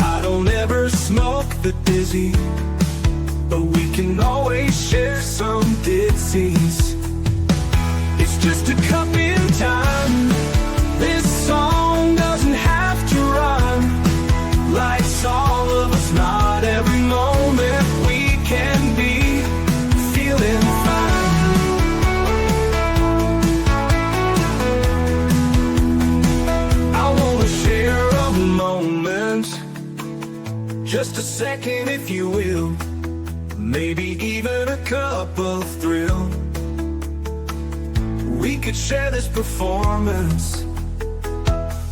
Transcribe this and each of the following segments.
I don't ever smoke the dizzy, but we can always share some dizzies. It's just a cup in time. This song doesn't have to rhyme. Life's all of us, not every moment we can be feeling fine. I wanna share a moment, just a second if you will, maybe even a cup of thrill. We could share this performance.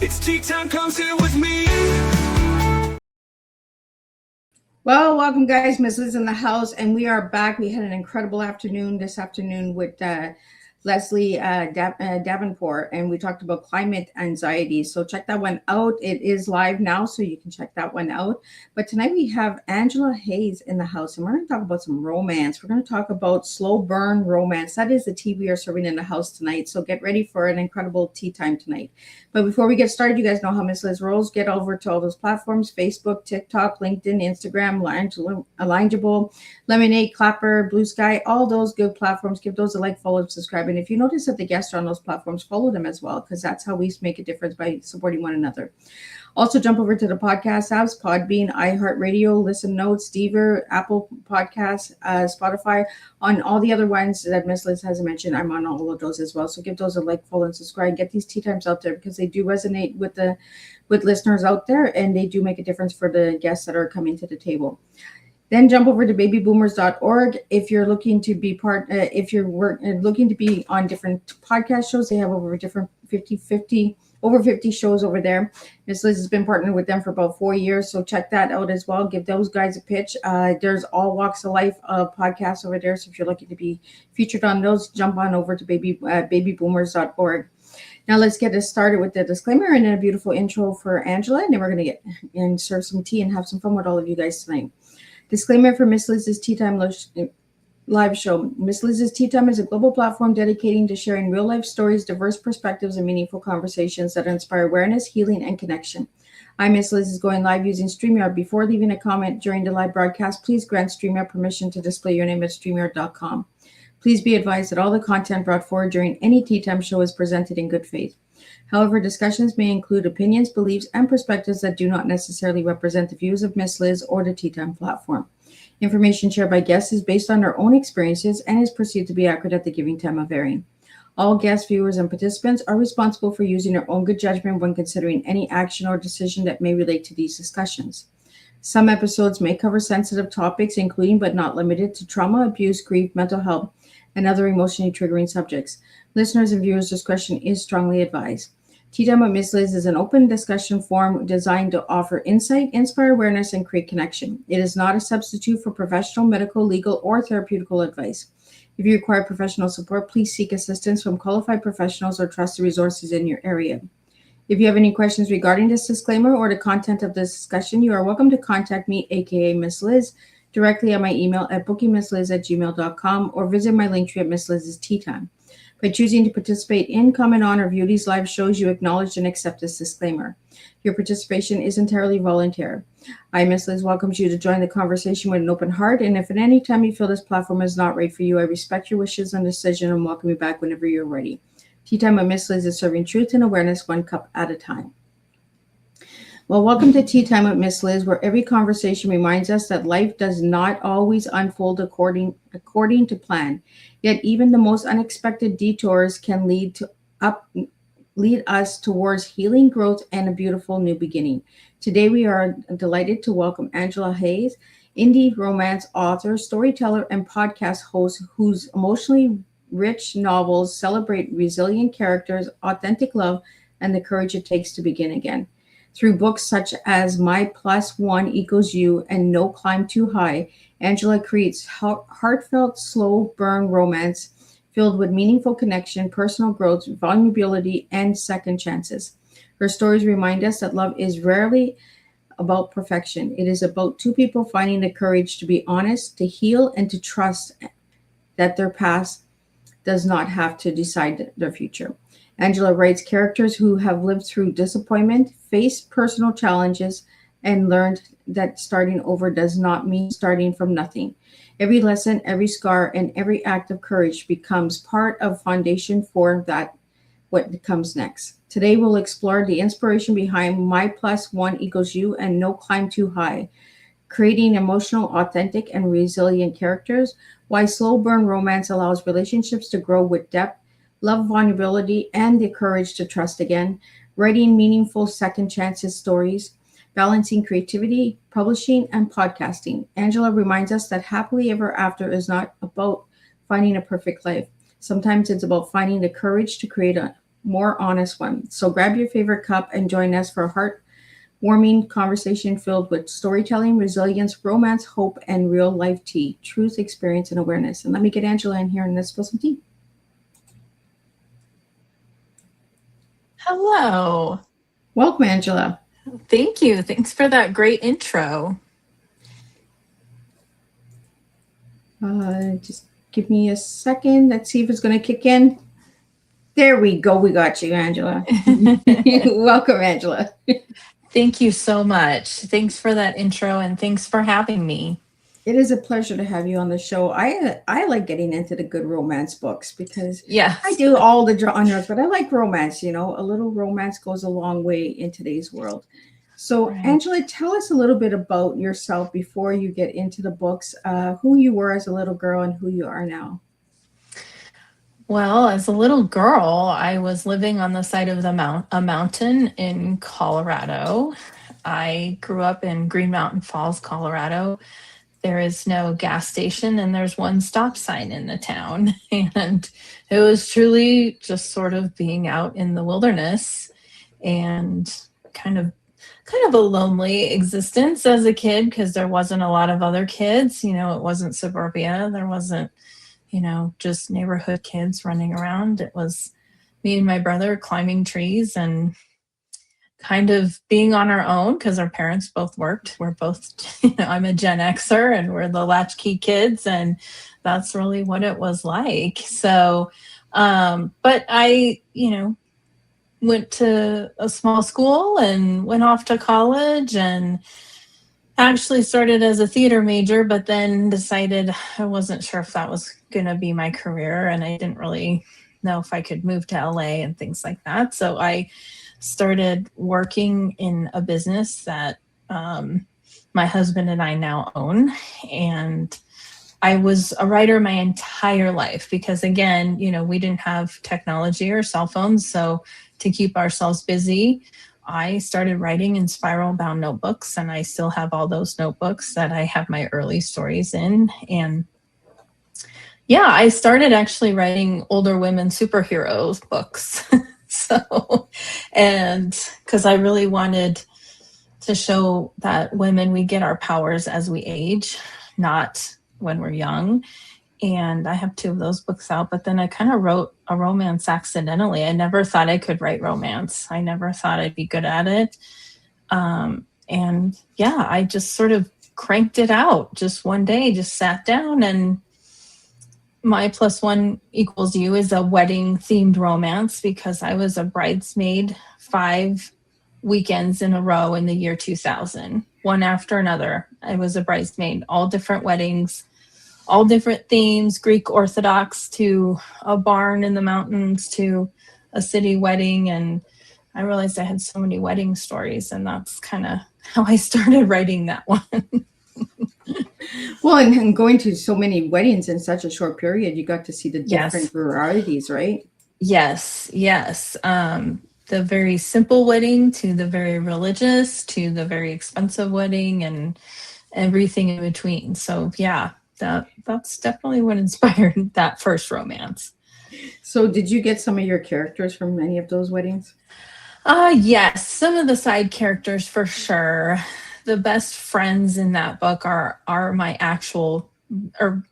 It's tea time, come sit with me. Well, welcome guys, Miss Liz in the house, and we are back. We had an incredible afternoon this afternoon with Leslie Davenport, and we talked about climate anxiety. So check that one out. It is live now, so you can check that one out. But tonight we have Angela Haas in the house, and we're going to talk about some romance. We're going to talk about slow burn romance. That is the tea we are serving in the house tonight. So get ready for an incredible tea time tonight. But before we get started, you guys know how Miss Liz rolls. Get over to all those platforms: Facebook, TikTok, LinkedIn, Instagram, Alignable, Lemonade, Clapper, Blue Sky, all those good platforms. Give those a like, follow, subscribe. And if you notice that the guests are on those platforms, follow them as well, because that's how we make a difference, by supporting one another. Also, jump over to the podcast apps: Podbean, iHeartRadio, Listen Notes, Deezer, Apple Podcasts, Spotify. On all the other ones that Miss Liz has mentioned, I'm on all of those as well. So give those a like, follow, and subscribe. Get these tea times out there, because they do resonate with listeners out there, and they do make a difference for the guests that are coming to the table. Then jump over to babyboomers.org. If you're looking to be looking to be on different podcast shows, they have over different 50 shows over there. Miss Liz has been partnered with them for about 4 years, so check that out as well. Give those guys a pitch. There's all walks of life of podcasts over there, so if you're looking to be featured on those, jump on over to babyboomers.org. Now let's get this started with the disclaimer and then a beautiful intro for Angela, and then we're going to get and serve some tea and have some fun with all of you guys tonight. Disclaimer for Miss Liz's Tea Time live show. Miss Liz's Tea Time is a global platform dedicating to sharing real life stories, diverse perspectives, and meaningful conversations that inspire awareness, healing, and connection. I'm Miss Liz is going live using StreamYard. Before leaving a comment during the live broadcast, please grant StreamYard permission to display your name at StreamYard.com. Please be advised that all the content brought forward during any Tea Time show is presented in good faith. However, discussions may include opinions, beliefs, and perspectives that do not necessarily represent the views of Miss Liz or the Tea Time platform. Information shared by guests is based on their own experiences and is perceived to be accurate at the giving time of airing. All guests, viewers, and participants are responsible for using their own good judgment when considering any action or decision that may relate to these discussions. Some episodes may cover sensitive topics, including but not limited to trauma, abuse, grief, mental health, and other emotionally triggering subjects. Listeners' and viewers' discretion is strongly advised. Tea Time with Miss Liz is an open discussion forum designed to offer insight, inspire awareness, and create connection. It is not a substitute for professional, medical, legal, or therapeutical advice. If you require professional support, please seek assistance from qualified professionals or trusted resources in your area. If you have any questions regarding this disclaimer or the content of this discussion, you are welcome to contact me, aka Miss Liz, directly on my email at bookingmissliz@gmail.com, or visit my link tree at Miss Liz's Tea Time. By choosing to participate in, comment on, or view these live shows, you acknowledge and accept this disclaimer. Your participation is entirely voluntary. I, Miss Liz, welcomes you to join the conversation with an open heart, and if at any time you feel this platform is not right for you, I respect your wishes and decision and welcome you back whenever you're ready. Tea Time with Miss Liz is serving truth and awareness one cup at a time. Well, welcome to Tea Time with Miss Liz, where every conversation reminds us that life does not always unfold according to plan. Yet even the most unexpected detours can lead us towards healing, growth, and a beautiful new beginning. Today, we are delighted to welcome Angela Haas, indie romance author, storyteller, and podcast host, whose emotionally rich novels celebrate resilient characters, authentic love, and the courage it takes to begin again. Through books such as My Plus One Equals You and No Climb Too High, Angela creates heartfelt, slow burn romance filled with meaningful connection, personal growth, vulnerability, and second chances. Her stories remind us that love is rarely about perfection. It is about two people finding the courage to be honest, to heal, and to trust that their past does not have to decide their future. Angela writes characters who have lived through disappointment, faced personal challenges, and learned that starting over does not mean starting from nothing. Every lesson, every scar, and every act of courage becomes part of foundation for that what comes next. Today we'll explore the inspiration behind My Plus One Equals You and No Climb Too High, creating emotional, authentic, and resilient characters, why slow burn romance allows relationships to grow with depth, love, vulnerability, and the courage to trust again, writing meaningful second chances stories, balancing creativity, publishing, and podcasting. Angela reminds us that happily ever after is not about finding a perfect life. Sometimes it's about finding the courage to create a more honest one. So grab your favorite cup and join us for a heartwarming conversation filled with storytelling, resilience, romance, hope, and real life tea, truth, experience, and awareness. And let me get Angela in here and let's spill some tea. Hello. Welcome, Angela. Thank you. Thanks for that great intro. Just give me a second. Let's see if it's going to kick in. There we go. We got you, Angela. Welcome, Angela. Thank you so much. Thanks for that intro and thanks for having me. It is a pleasure to have you on the show. I like getting into the good romance books because Yes. I do all the genres, but I like romance. You know, a little romance goes a long way in today's world. So, Right. Angela, tell us a little bit about yourself before you get into the books, who you were as a little girl and who you are now. Well, as a little girl, I was living on the side of a mountain in Colorado. I grew up in Green Mountain Falls, Colorado. There is no gas station and there's one stop sign in the town. And it was truly just sort of being out in the wilderness and kind of a lonely existence as a kid because there wasn't a lot of other kids. You know, it wasn't suburbia. There wasn't, just neighborhood kids running around. It was me and my brother climbing trees and kind of being on our own because our parents both worked. We're both, I'm a Gen Xer and we're the latchkey kids. And that's really what it was like. So, but I, went to a small school and went off to college and actually started as a theater major, but then decided I wasn't sure if that was going to be my career. And I didn't really know if I could move to LA and things like that. So I started working in a business that my husband and I now own. And I was a writer my entire life because, again, we didn't have technology or cell phones. So to keep ourselves busy, I started writing in spiral bound notebooks, and I still have all those notebooks that I have my early stories in. And yeah, I started actually writing older women superheroes books. And because I really wanted to show that women, we get our powers as we age, not when we're young. And I have 2 of those books out, but then I kind of wrote a romance accidentally. I never thought I could write romance. I never thought I'd be good at it. And yeah, I just sort of cranked it out just one day, just sat down, and My Plus One Equals You is a wedding themed romance because I was a bridesmaid 5 weekends in a row in the year 2000, one after another. I was a bridesmaid, all different weddings, all different themes, Greek Orthodox to a barn in the mountains to a city wedding. And I realized I had so many wedding stories, and that's kind of how I started writing that one. Well, and going to so many weddings in such a short period, you got to see the Yes. different varieties, right? Yes. The very simple wedding to the very religious to the very expensive wedding and everything in between. So yeah, that's definitely what inspired that first romance. So, did you get some of your characters from any of those weddings? Yes, some of the side characters for sure. The best friends in that book are my actual, or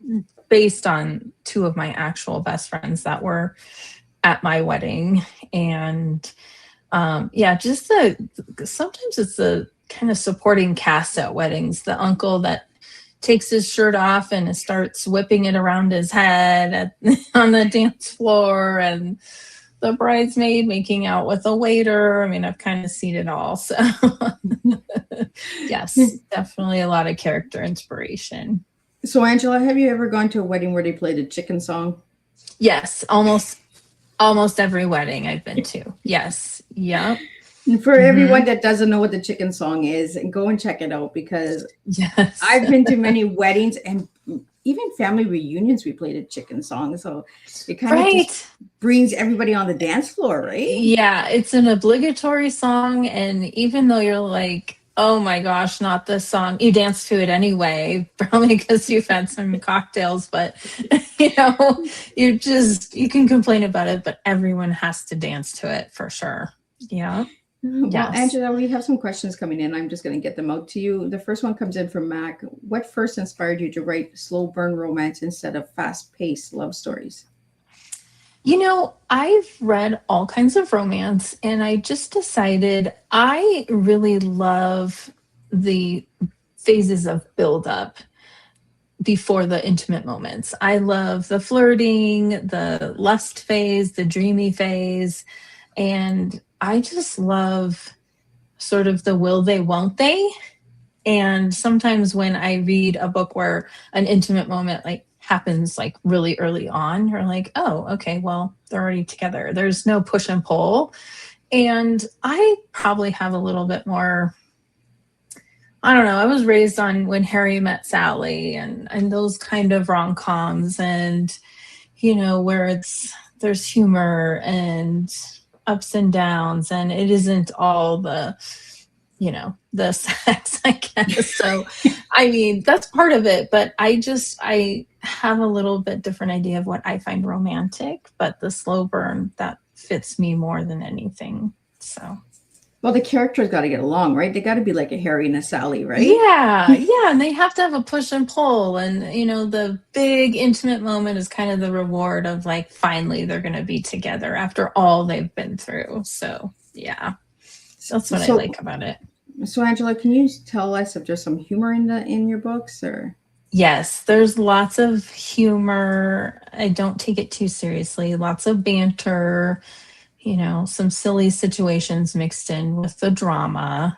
based on 2 of my actual best friends that were at my wedding. And just sometimes it's the kind of supporting cast at weddings. The uncle that takes his shirt off and starts whipping it around his head on the dance floor, and the bridesmaid making out with a waiter. I mean, I've kind of seen it all. So yes, definitely a lot of character inspiration. So, Angela, have you ever gone to a wedding where they played a chicken song? Yes, almost every wedding I've been to. Yes. Yep. And for everyone that doesn't know what the chicken song is, and go and check it out, because Yes. I've been to many weddings and even family reunions. We played a chicken song, so it kind of just brings everybody on the dance floor, right? Yeah, it's an obligatory song, and even though you're like, oh my gosh, not this song, you dance to it anyway, probably because you've had some cocktails, but you know, you can complain about it, but everyone has to dance to it for sure. Yeah. Well, Yes. Angela, we have some questions coming in. I'm just going to get them out to you. The first one comes in from Mac. What first inspired you to write slow burn romance instead of fast paced love stories? You know, I've read all kinds of romance, and I just decided I really love the phases of buildup before the intimate moments. I love the flirting, the lust phase, the dreamy phase, and I just love sort of the will they, won't they. And sometimes when I read a book where an intimate moment like happens like really early on, you're like, oh, okay, well, they're already together. There's no push and pull. And I probably have a little bit more, I don't know, I was raised on When Harry Met Sally and those kind of rom-coms, and you know, where there's humor and ups and downs, and it isn't all the, you know, the sex, I guess. So, I mean, that's part of it, but I have a little bit different idea of what I find romantic, but the slow burn, that fits me more than anything. So, well, the characters got to get along, right? They got to be like a Harry and a Sally, right? yeah, yeah, and they have to have a push and pull, and you know, the big intimate moment is kind of the reward of like finally they're going to be together after all they've been through. So, yeah, that's what I like about it. So, Angela, can you tell us if there's some humor in your books, or? Yes, there's lots of humor. I don't take it too seriously. Lots of banter, you know, some silly situations mixed in with the drama.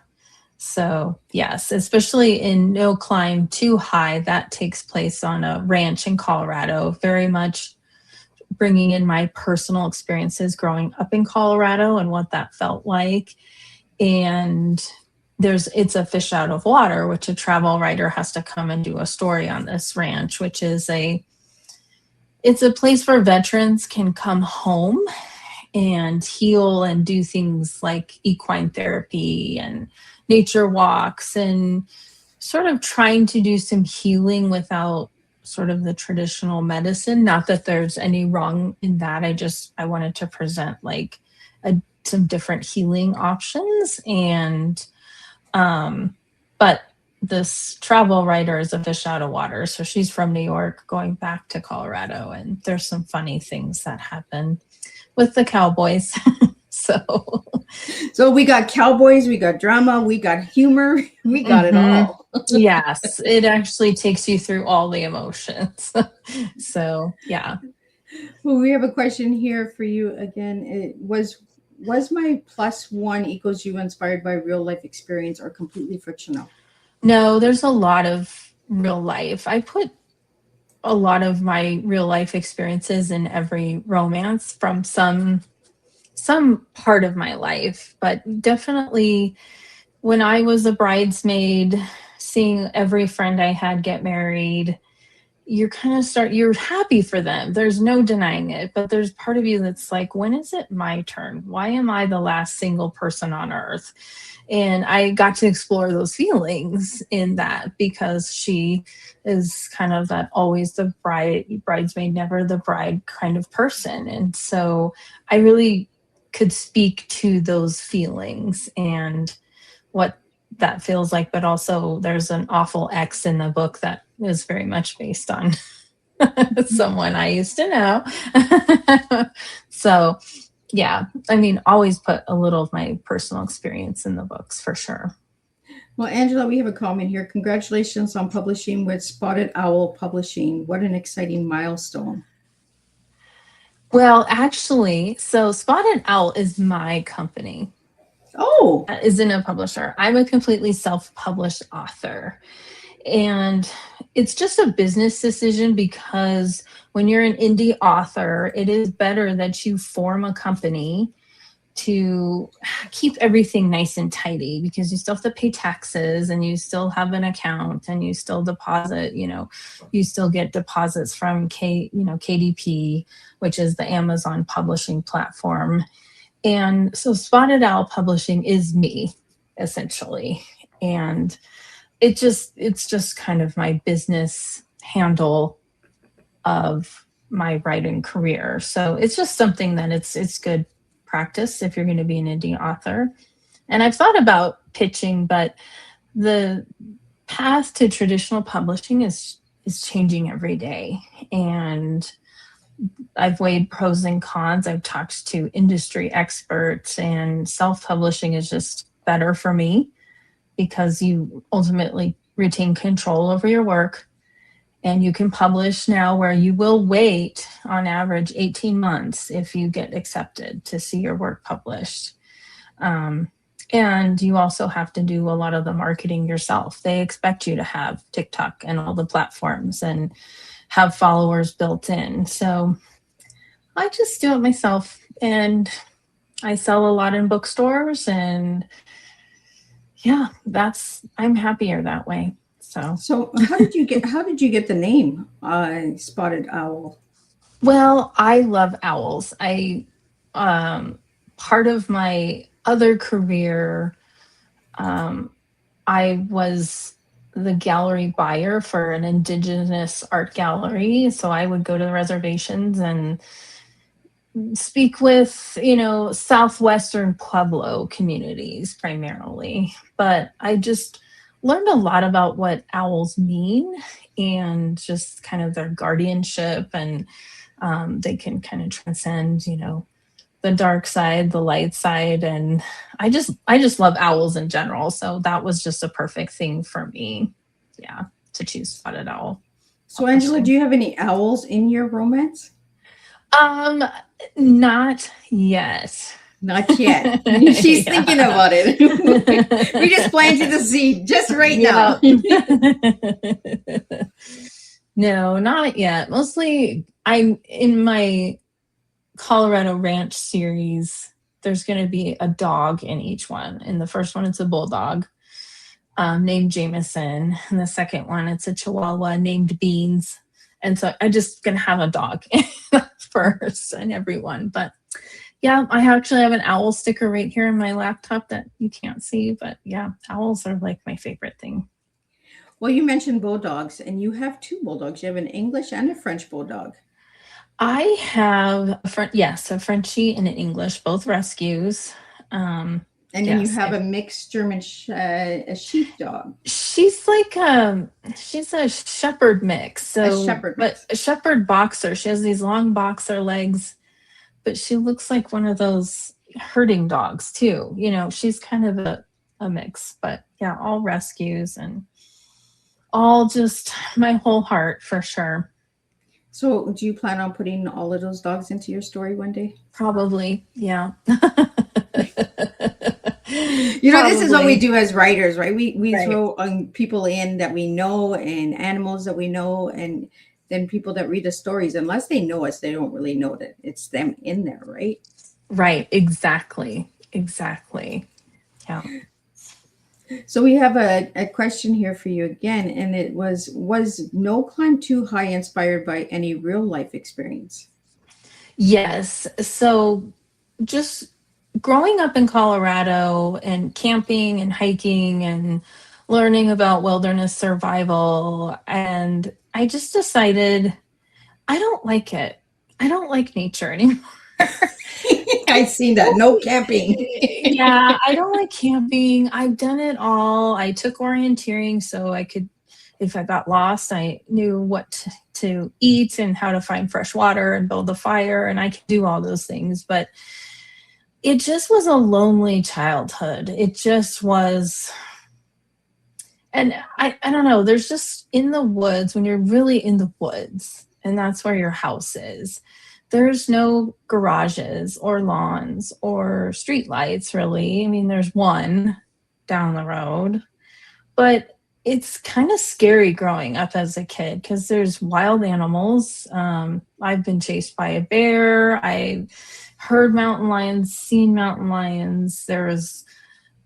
So, yes, especially in No Climb Too High, that takes place on a ranch in Colorado, very much bringing in my personal experiences growing up in Colorado and what that felt like. And it's a fish out of water, which a travel writer has to come and do a story on this ranch, which is it's a place where veterans can come home and heal and do things like equine therapy and nature walks and sort of trying to do some healing without sort of the traditional medicine. Not that there's any wrong in that. I wanted to present like some different healing options. And but this travel writer is a fish out of water. So she's from New York going back to Colorado, and there's some funny things that happen with the cowboys. So we got cowboys, we got drama, we got humor, we got it all. Yes, it actually takes you through all the emotions. So, yeah. Well, we have a question here for you again. It was my +1 equals you inspired by real life experience or completely fictional? No, there's a lot of real life. I put a lot of my real life experiences in every romance from some part of my life, but definitely when I was a bridesmaid, seeing every friend I had get married, you're happy for them. There's no denying it, but there's part of you that's like, when is it my turn? Why am I the last single person on earth? And I got to explore those feelings in that, because she is kind of that always the bridesmaid, never the bride kind of person. And so I really could speak to those feelings and what that feels like. But also there's an awful ex in the book that is very much based on someone I used to know. So yeah, I mean, always put a little of my personal experience in the books for sure. Well, Angela, we have a comment here. Congratulations on publishing with Spotted Owl Publishing. What an exciting milestone. Well, actually, so Spotted Owl is my company. Oh, Isn't a publisher. I'm a completely self-published author. And it's just a business decision because when you're an indie author, it is better that you form a company to keep everything nice and tidy because you still have to pay taxes and you still have an account and you still deposit, you still get deposits from KDP, which is the Amazon publishing platform. And so Spotted Owl Publishing is me, essentially. And it's just kind of my business handle of my writing career. So it's just something that it's good practice if you're going to be an indie author. And I've thought about pitching, but the path to traditional publishing is changing every day. And I've weighed pros and cons. I've talked to industry experts, and self-publishing is just better for me because you ultimately retain control over your work, and you can publish now where you will wait on average 18 months if you get accepted to see your work published. And you also have to do a lot of the marketing yourself. They expect you to have TikTok and all the platforms and have followers built in. So I just do it myself, and I sell a lot in bookstores, and yeah, I'm happier that way. so how did you get the name Spotted Owl? Well, I love owls. Part of my other career, I was the gallery buyer for an indigenous art gallery. So I would go to the reservations and speak with, Southwestern Pueblo communities primarily. But I just learned a lot about what owls mean and just kind of their guardianship, and they can kind of transcend, the dark side, the light side. And I just love owls in general. So that was just a perfect thing for me. Yeah, to choose Spotted Owl. So Angela, do you have any owls in your romance? Not yet. Not yet. She's thinking about it. We just planted the seed just right now. No, not yet. Mostly I'm in my Colorado Ranch series. There's going to be a dog in each one. In the first one, it's a bulldog named Jameson. And the second one, it's a Chihuahua named Beans. And so I just going to have a dog first and everyone. But yeah, I actually have an owl sticker right here in my laptop that you can't see. But yeah, owls are like my favorite thing. Well, you mentioned bulldogs, and you have two bulldogs. You have an English and a French bulldog. I have a Frenchie and an English, both rescues. And then you have a mixed German a sheepdog. She's like she's a shepherd mix. So but a shepherd boxer. She has these long boxer legs, but she looks like one of those herding dogs too. She's kind of a mix, but yeah, all rescues and all just my whole heart for sure. So do you plan on putting all of those dogs into your story one day? Probably, yeah. This is what we do as writers, right? We throw people in that we know and animals that we know, and then people that read the stories, unless they know us, they don't really know that it's them in there, right? Right, exactly. Yeah. So we have a question here for you again, and it was No Climb Too High inspired by any real life experience? Yes. So just growing up in Colorado and camping and hiking and learning about wilderness survival, and I just decided I don't like it. I don't like nature anymore. I've seen that. No camping. Yeah, I don't like camping. I've done it all. I took orienteering so I could, if I got lost, I knew what to eat and how to find fresh water and build a fire, and I could do all those things. But it just was a lonely childhood. It just was. And I don't know, there's just in the woods, when you're really in the woods, and that's where your house is, there's no garages or lawns or street lights, really. I mean, there's one down the road, but it's kind of scary growing up as a kid because there's wild animals. I've been chased by a bear. I heard mountain lions, seen mountain lions. There was,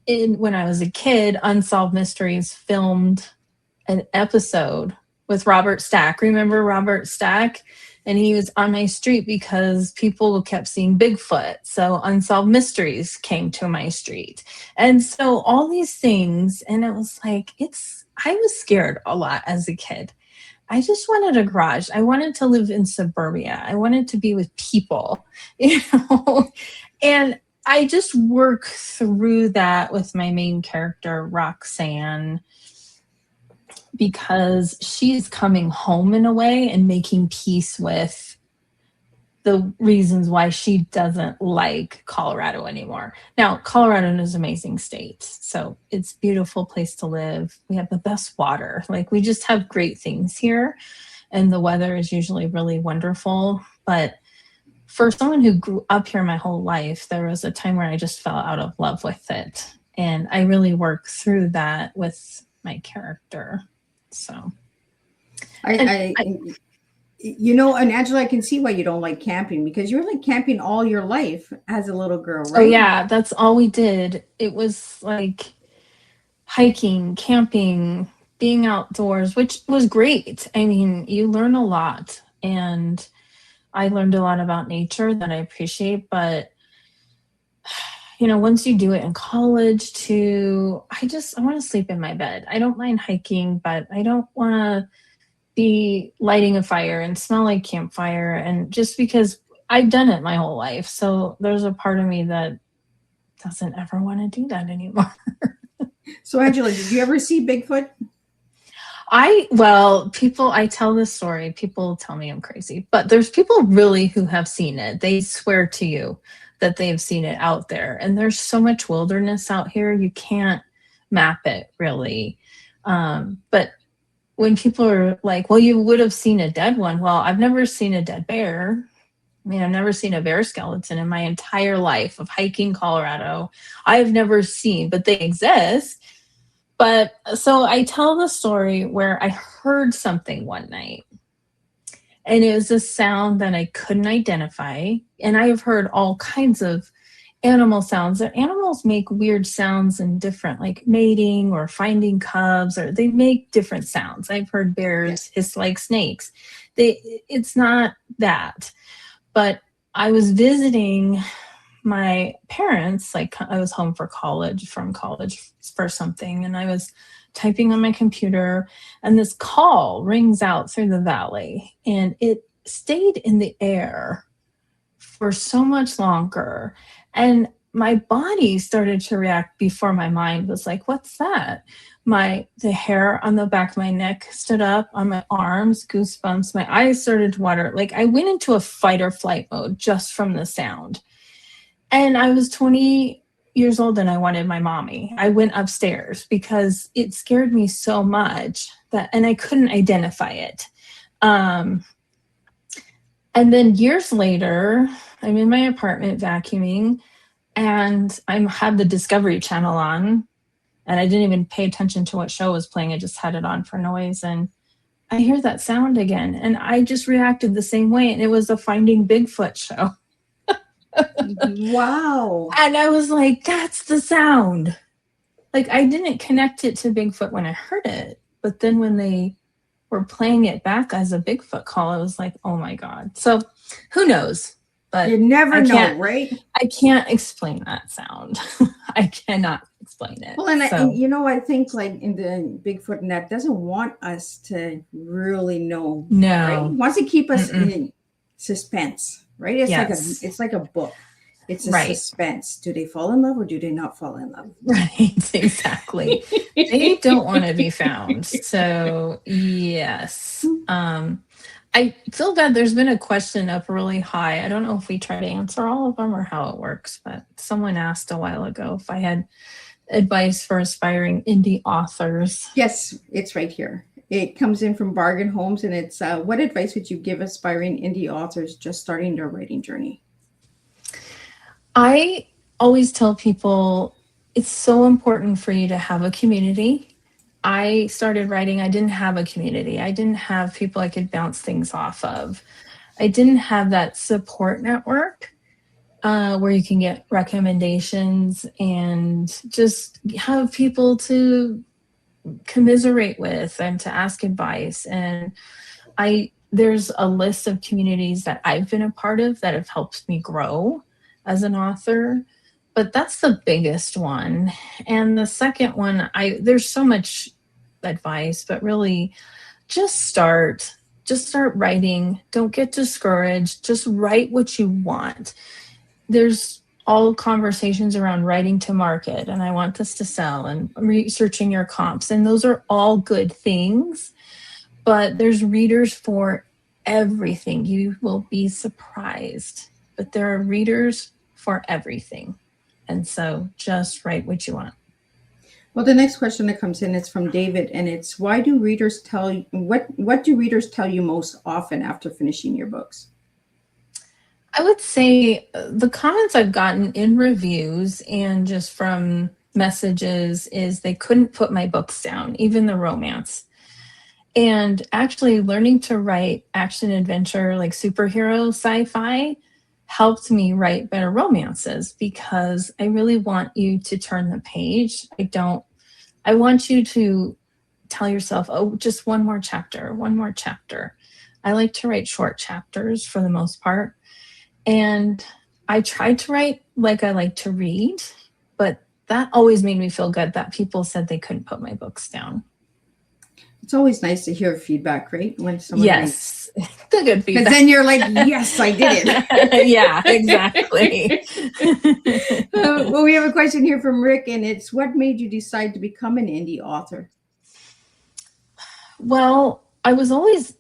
when I was a kid, Unsolved Mysteries filmed an episode with Robert Stack. Remember Robert Stack? And he was on my street because people kept seeing Bigfoot. So Unsolved Mysteries came to my street. And so all these things, and it was like, I was scared a lot as a kid. I just wanted a garage. I wanted to live in suburbia. I wanted to be with people, you know, and I just work through that with my main character, Roxanne, because she's coming home in a way and making peace with the reasons why she doesn't like Colorado anymore. Now, Colorado is an amazing state. So it's a beautiful place to live. We have the best water. Like, we just have great things here. And the weather is usually really wonderful. But for someone who grew up here my whole life, there was a time where I just fell out of love with it. And I really work through that with my character. So, you know, and Angela, I can see why you don't like camping, because you're like camping all your life as a little girl, right? Oh yeah, that's all we did. It was like hiking, camping, being outdoors, which was great. I mean, you learn a lot, and I learned a lot about nature that I appreciate, but you know, once you do it in college too, I want to sleep in my bed. I don't mind hiking, but I don't want to be lighting a fire and smell like campfire. And just because I've done it my whole life. So there's a part of me that doesn't ever want to do that anymore. So Angela, did you ever see Bigfoot? I tell this story, people tell me I'm crazy, but there's people really who have seen it. They swear to you that they've seen it out there. And there's so much wilderness out here, you can't map it really. But when people are like, well, you would have seen a dead one. Well, I've never seen a dead bear. I mean, I've never seen a bear skeleton in my entire life of hiking Colorado. I've never seen, but they exist. But so I tell the story where I heard something one night, and it was a sound that I couldn't identify. And I have heard all kinds of animal sounds. That animals make weird sounds and different, like mating or finding cubs, or they make different sounds. I've heard bears hiss like snakes. It's not that. But I was visiting my parents, like I was home from college for something, and I was typing on my computer, and this call rings out through the valley, and it stayed in the air for so much longer. And my body started to react before my mind was like, what's that? The hair on the back of my neck stood up, on my arms, goosebumps, my eyes started to water. Like, I went into a fight or flight mode just from the sound. And I was 20 years old and I wanted my mommy. I went upstairs because it scared me so much and I couldn't identify it. And then years later, I'm in my apartment vacuuming, and I had the Discovery Channel on, and I didn't even pay attention to what show was playing. I just had it on for noise, and I hear that sound again, and I just reacted the same way, and it was a Finding Bigfoot show. Wow. And I was like, that's the sound. Like, I didn't connect it to Bigfoot when I heard it, but then when they were playing it back as a Bigfoot call, I was like, oh my God. So who knows? But you never know, right? I can't explain that sound. I cannot explain it. Well, and you know, I think like in the Bigfoot net doesn't want us to really know. No. Right? It wants to keep us in suspense, right? It's Yes. like a book. It's a Right. suspense. Do they fall in love or do they not fall in love? Right, exactly. They don't want to be found. So yes. I feel bad. There's been a question up really high. I don't know if we try to answer all of them or how it works, but someone asked a while ago if I had advice for aspiring indie authors. Yes, it's right here. It comes in from Bargain Homes, and it's what advice would you give aspiring indie authors just starting their writing journey? I always tell people it's so important for you to have a community. I started writing, I didn't have a community. I didn't have people I could bounce things off of. I didn't have that support network where you can get recommendations and just have people to commiserate with and to ask advice. And there's a list of communities that I've been a part of that have helped me grow as an author, but that's the biggest one. And the second one, there's so much advice, but really just start writing. Don't get discouraged. Just write what you want. There's all conversations around writing to market, and I want this to sell, and researching your comps, and those are all good things, but there's readers for everything. You will be surprised, but there are readers for everything. And so just write what you want. Well, the next question that comes in is from David, and it's why do readers tell you what do readers tell you most often after finishing your books? I would say the comments I've gotten in reviews and just from messages is they couldn't put my books down, even the romance. And actually learning to write action adventure, like superhero sci-fi, helped me write better romances because I really want you to turn the page. I want you to tell yourself, oh, just one more chapter, one more chapter. I like to write short chapters for the most part. And I tried to write like I like to read, but that always made me feel good that people said they couldn't put my books down. It's always nice to hear feedback, right? When someone yes, the good feedback. Because then you're like, yes, I did it. Yeah, exactly. Well, we have a question here from Rick, and it's what made you decide to become an indie author? Well, I was always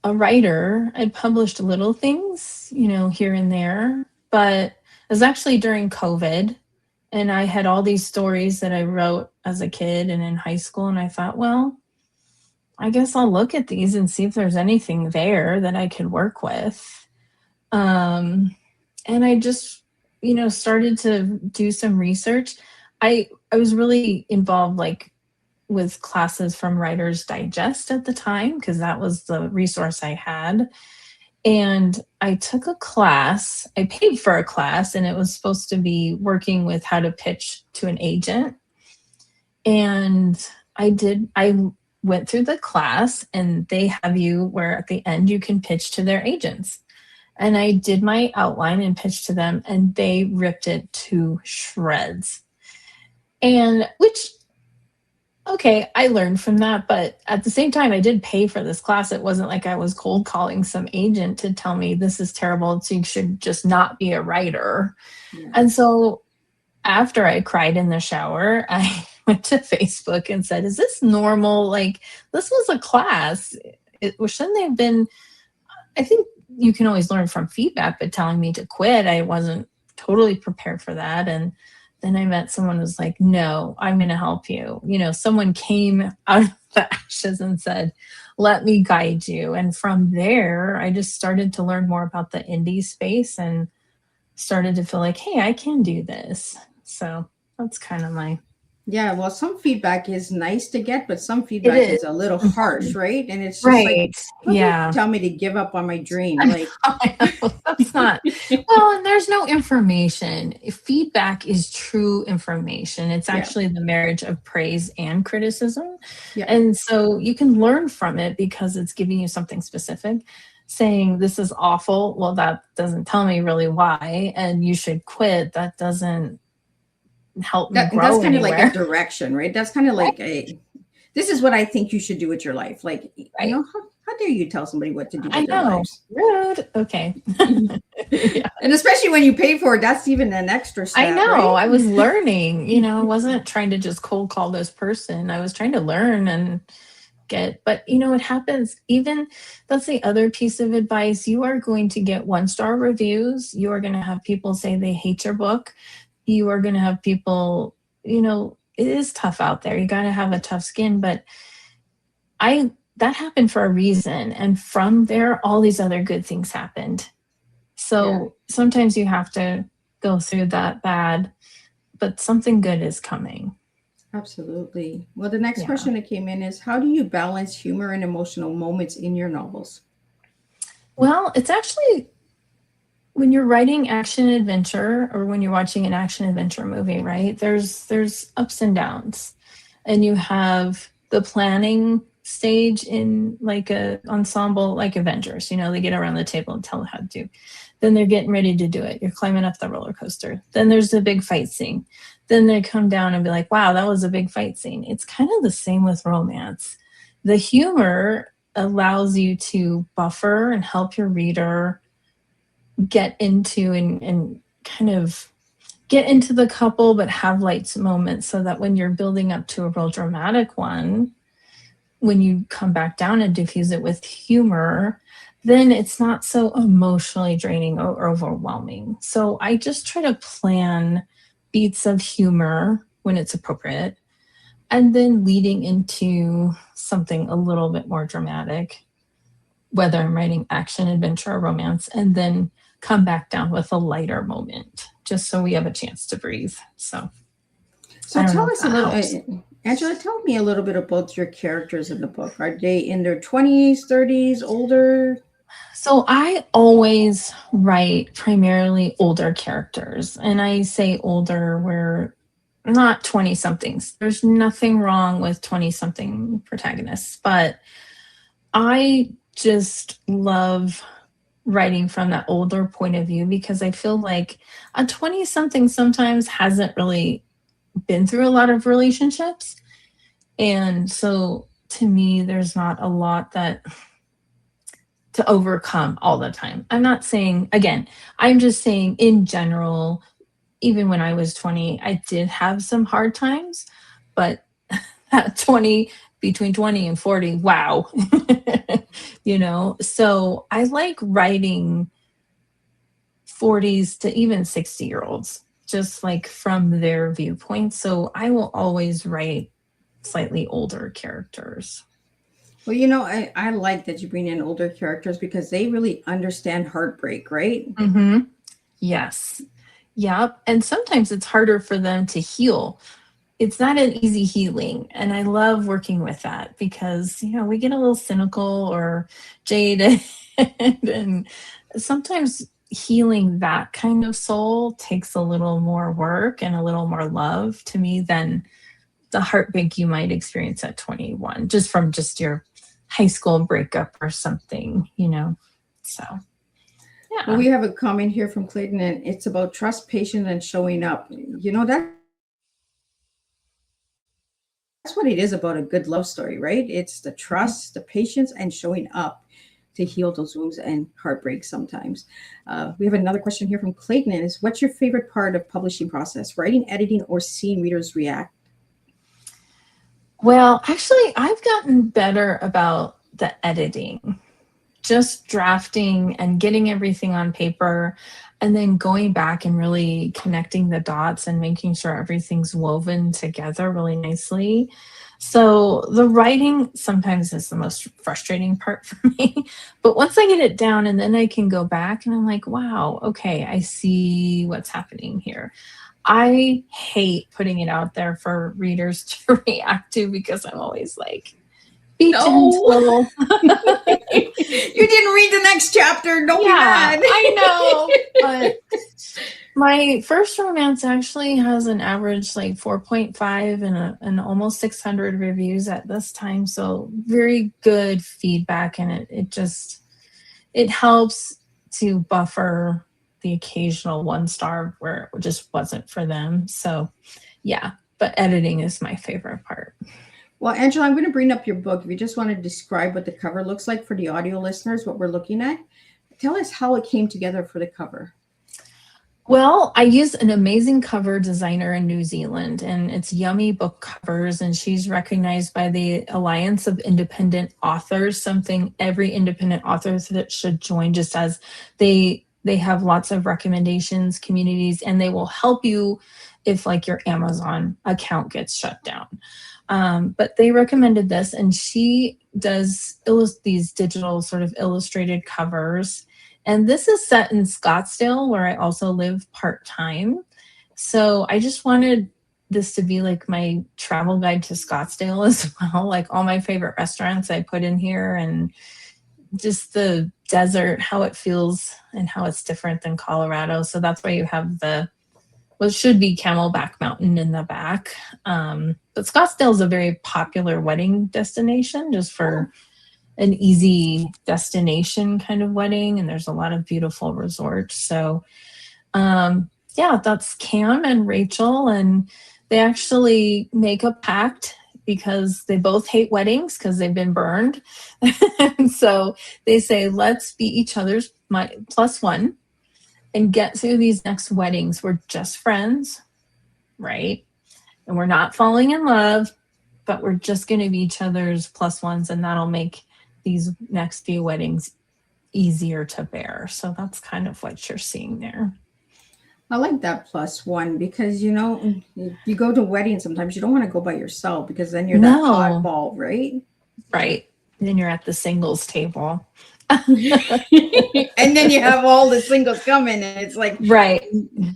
a writer. I published little things, here and there, but it was actually during COVID, and I had all these stories that I wrote as a kid and in high school, and I thought, well, I guess I'll look at these and see if there's anything there that I could work with. And I just, started to do some research. I was really involved, like, with classes from Writer's Digest at the time, because that was the resource I had. And I took a class, I paid for a class, and it was supposed to be working with how to pitch to an agent. And I went through the class, and they have you where at the end you can pitch to their agents. And I did my outline and pitched to them, and they ripped it to shreds. And okay, I learned from that, but at the same time, I did pay for this class. It wasn't like I was cold calling some agent to tell me this is terrible, so you should just not be a writer. Yeah. And so after I cried in the shower, I went to Facebook and said, is this normal? Like, this was a class. Shouldn't they have been, I think you can always learn from feedback, but telling me to quit, I wasn't totally prepared for that. And then I met someone who was like, no, I'm going to help you. Someone came out of the ashes and said, let me guide you. And from there, I just started to learn more about the indie space and started to feel like, hey, I can do this. So that's kind of my... Yeah, well, some feedback is nice to get, but some feedback is a little harsh, right? And it's just like, yeah, tell me to give up on my dream. Like, that's not. Well, and there's no information. Feedback is true information. It's actually the marriage of praise and criticism. Yeah. And so you can learn from it because it's giving you something specific. Saying this is awful, well, that doesn't tell me really why, and you should quit. That doesn't help me grow. That's kind of like a direction, right? That's kind of like this is what I think you should do with your life. Like, how dare you tell somebody what to do with their lives? Rude. Okay. Yeah. And especially when you pay for it, that's even an extra step. I know. Right? I was learning, I wasn't trying to just cold call this person. I was trying to learn and but it happens. Even that's the other piece of advice. You are going to get 1-star reviews. You are going to have people say they hate your book. You are going to have people, it is tough out there. You got to have a tough skin. But I that happened for a reason. And from there, all these other good things happened. So sometimes you have to go through that bad, but something good is coming. Absolutely. Well, the next Yeah. question that came in is, how do you balance humor and emotional moments in your novels? Well, it's actually when you're writing action adventure or when you're watching an action adventure movie, right? There's ups and downs. And you have the planning stage in like a ensemble like Avengers, they get around the table and tell how to do. Then they're getting ready to do it. You're climbing up the roller coaster. Then there's the big fight scene. Then they come down and be like, wow, that was a big fight scene. It's kind of the same with romance. The humor allows you to buffer and help your reader get into and kind of get into the couple, but have light moments so that when you're building up to a real dramatic one, when you come back down and diffuse it with humor, then it's not so emotionally draining or overwhelming. So I just try to plan beats of humor when it's appropriate, and then leading into something a little bit more dramatic, whether I'm writing action, adventure, or romance, and then come back down with a lighter moment, just so we have a chance to breathe. So Tell us a little, Angela, tell me a little bit about your characters in the book. Are they in their 20s, 30s, older? So I always write primarily older characters, and I say older, we're not 20 somethings. There's nothing wrong with 20 something protagonists, but I just love writing from that older point of view because I feel like a 20 something sometimes hasn't really been through a lot of relationships. And so to me, there's not a lot that to overcome all the time. I'm not saying, again, I'm just saying in general, even when I was 20, I did have some hard times, but at 20, between 20 and 40, wow. So I like writing 40s to even 60-year-olds, just like from their viewpoint. So I will always write slightly older characters. Well, I like that you bring in older characters because they really understand heartbreak, right? Mm-hmm. Yes. Yep. And sometimes it's harder for them to heal. It's not an easy healing. And I love working with that because, we get a little cynical or jaded. And sometimes healing that kind of soul takes a little more work and a little more love to me than the heartbreak you might experience at 21, just from just your high school breakup or something, So, yeah. Well, we have a comment here from Clayton, and it's about trust, patience, and showing up. That's what it is about a good love story, right? It's the trust, the patience, and showing up to heal those wounds and heartbreak sometimes. We have another question here from Clayton, and is what's your favorite part of publishing process, writing, editing, or seeing readers react? Well, actually, I've gotten better about the editing, just drafting and getting everything on paper, and then going back and really connecting the dots and making sure everything's woven together really nicely. So the writing sometimes is the most frustrating part for me. But once I get it down and then I can go back and I'm like, wow, okay, I see what's happening here. I hate putting it out there for readers to react to because I'm always like, be gentle. You didn't read the next chapter. Don't be mad. I know. But my first romance actually has an average like 4.5 and almost 600 reviews at this time. So very good feedback. And it helps to buffer the occasional 1-star where it just wasn't for them. So yeah, but editing is my favorite part. Well, Angela, I'm going to bring up your book. If you just want to describe what the cover looks like for the audio listeners, what we're looking at, tell us how it came together for the cover. Well, I use an amazing cover designer in New Zealand, and it's Yummy Book Covers, and she's recognized by the Alliance of Independent Authors, something every independent author that should join, just as they have lots of recommendations, communities, and they will help you if like your Amazon account gets shut down. But they recommended this, and she does these digital sort of illustrated covers. And this is set in Scottsdale, where I also live part-time. So I just wanted this to be like my travel guide to Scottsdale as well. Like all my favorite restaurants I put in here, and just the desert, how it feels and how it's different than Colorado. So that's why you have what should be Camelback Mountain in the back. But Scottsdale is a very popular wedding destination, just for an easy destination kind of wedding. And there's a lot of beautiful resorts. So yeah, that's Cam and Rachel. And they actually make a pact because they both hate weddings because they've been burned. And so they say, let's be each other's plus one and get through these next weddings. We're just friends, right? And we're not falling in love, but we're just going to be each other's plus ones, and that'll make these next few weddings easier to bear. So that's kind of what you're seeing there. I like that plus one because, you go to weddings, sometimes you don't want to go by yourself because then you're that oddball, right? Right. And then you're at the singles table. And then you have all the singles coming and it's like, right.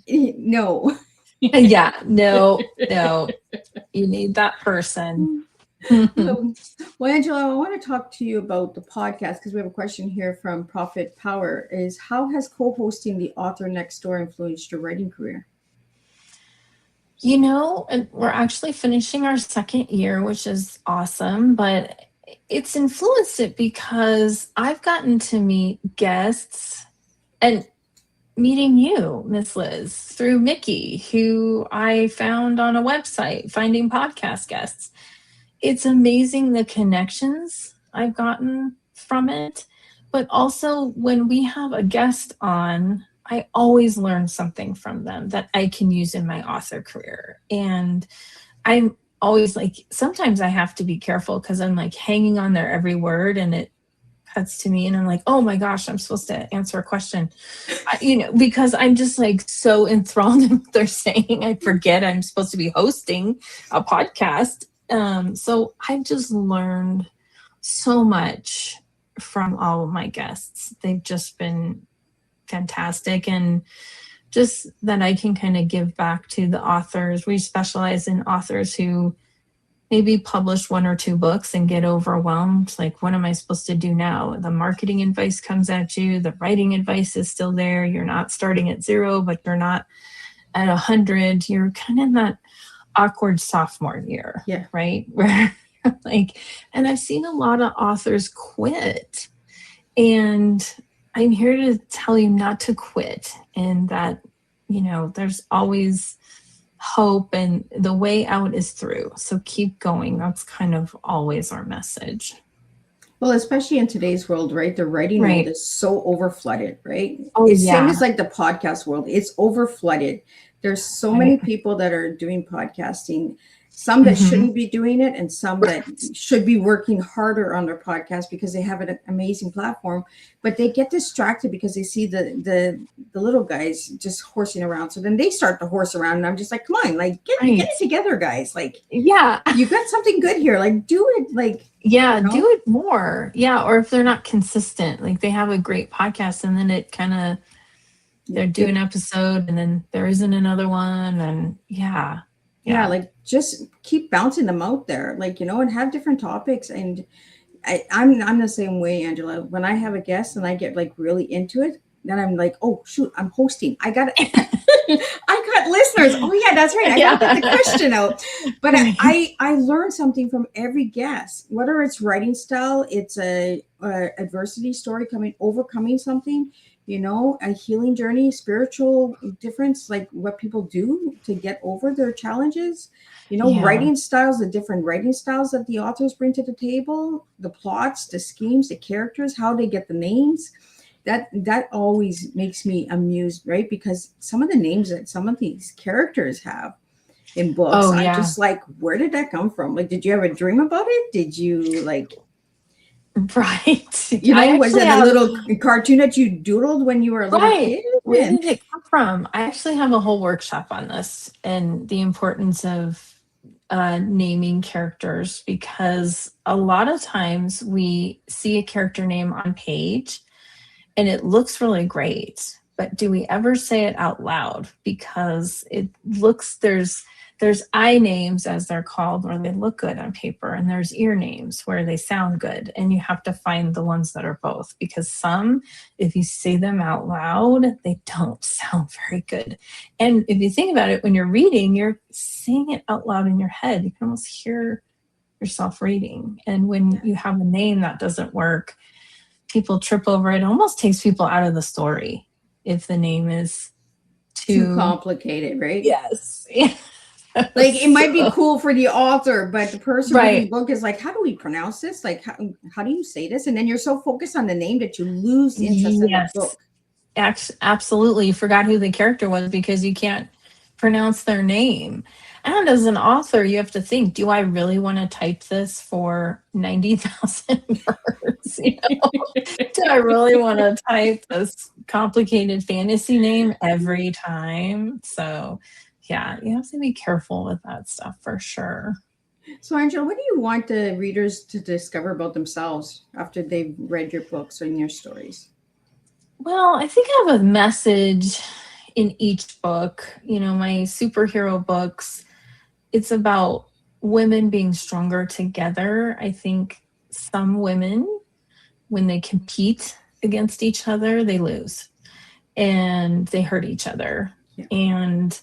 No. Yeah, no. You need that person. Well, Angela, I want to talk to you about the podcast because we have a question here from Prophet Power. Is how has co-hosting the Author Next Door influenced your writing career? And we're actually finishing our second year, which is awesome, but it's influenced it because I've gotten to meet guests and meeting you, Miss Liz, through Mickey, who I found on a website, finding podcast guests. It's amazing the connections I've gotten from it, but also when we have a guest on, I always learn something from them that I can use in my author career. And I'm always like, sometimes I have to be careful because I'm like hanging on their every word and it cuts to me and I'm like, oh my gosh, I'm supposed to answer a question, because I'm just like so enthralled in what they're saying. I forget I'm supposed to be hosting a podcast. So I've just learned so much from all of my guests. They've just been fantastic. And just that I can kind of give back to the authors. We specialize in authors who maybe publish one or two books and get overwhelmed. Like, what am I supposed to do now? The marketing advice comes at you. The writing advice is still there. You're not starting at 0, but you're not at 100. You're kind of in that awkward sophomore year, right? Where and I've seen a lot of authors quit, and I'm here to tell you not to quit, and that, there's always hope and the way out is through. So keep going. That's kind of always our message. Well, especially in today's world, right? The writing world is so overflooded, right? Oh, it's same as like the podcast world. It's overflooded. There's so many people that are doing podcasting, some that shouldn't be doing it and some that should be working harder on their podcast because they have an amazing platform, but they get distracted because they see the little guys just horsing around. So then they start to horse around and I'm just like, come on, like get it together, guys. Like, you got something good here. Like do it. Like, do it more. Yeah. Or if they're not consistent, like they have a great podcast and then it kind of, they're doing an episode and then there isn't another one. And like just keep bouncing them out there, like, and have different topics. And I'm the same way, Angela. When I have a guest and I get like really into it, then I'm like, oh shoot, I'm hosting. I got listeners. Oh yeah, that's right. I got to get the question out. But I learned something from every guest, whether it's writing style, it's a adversity story, overcoming something, a healing journey, spiritual difference, like what people do to get over their challenges, writing styles, the different writing styles that the authors bring to the table, the plots, the schemes, the characters, how they get the names. That always makes me amused, right? Because some of the names that some of these characters have in books, I'm just like, where did that come from? Like, did you have a dream about it? Did you like... Right. Was it a little cartoon that you doodled when you were a little kid? Where did it come from? I actually have a whole workshop on this and the importance of naming characters, because a lot of times we see a character name on page and it looks really great, but do we ever say it out loud? Because it looks, there's eye names, as they're called, where they look good on paper, and there's ear names where they sound good, and you have to find the ones that are both, because some, if you say them out loud, they don't sound very good. And if you think about it, when you're reading, you're saying it out loud in your head. You can almost hear yourself reading. And when you have a name that doesn't work, people trip over it. It almost takes people out of the story if the name is Too complicated, right? Yes. Like it might be cool for the author, but the person reading Right. the book is like, how do we pronounce this? Like, how do you say this? And then you're so focused on the name that you lose interest in the book. Absolutely. You forgot who the character was because you can't pronounce their name. And as an author, you have to think, do I really want to type this for 90,000 words? You know? Do I really want to type this complicated fantasy name every time? So, yeah, you have to be careful with that stuff for sure. So, Angela, what do you want the readers to discover about themselves after they've read your books and your stories? Well, I think I have a message in each book. You know, my superhero books, it's about women being stronger together. I think some women, when they compete against each other, they lose and they hurt each other. Yeah. And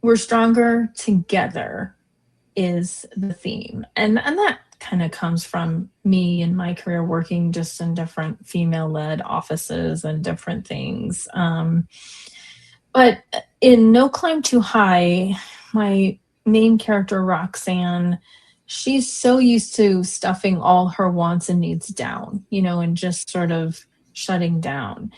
we're stronger together is the theme. And that kind of comes from me and my career working just in different female-led offices and different things. But in No Climb Too High, my main character, Roxanne, she's so used to stuffing all her wants and needs down, you know, and just sort of shutting down.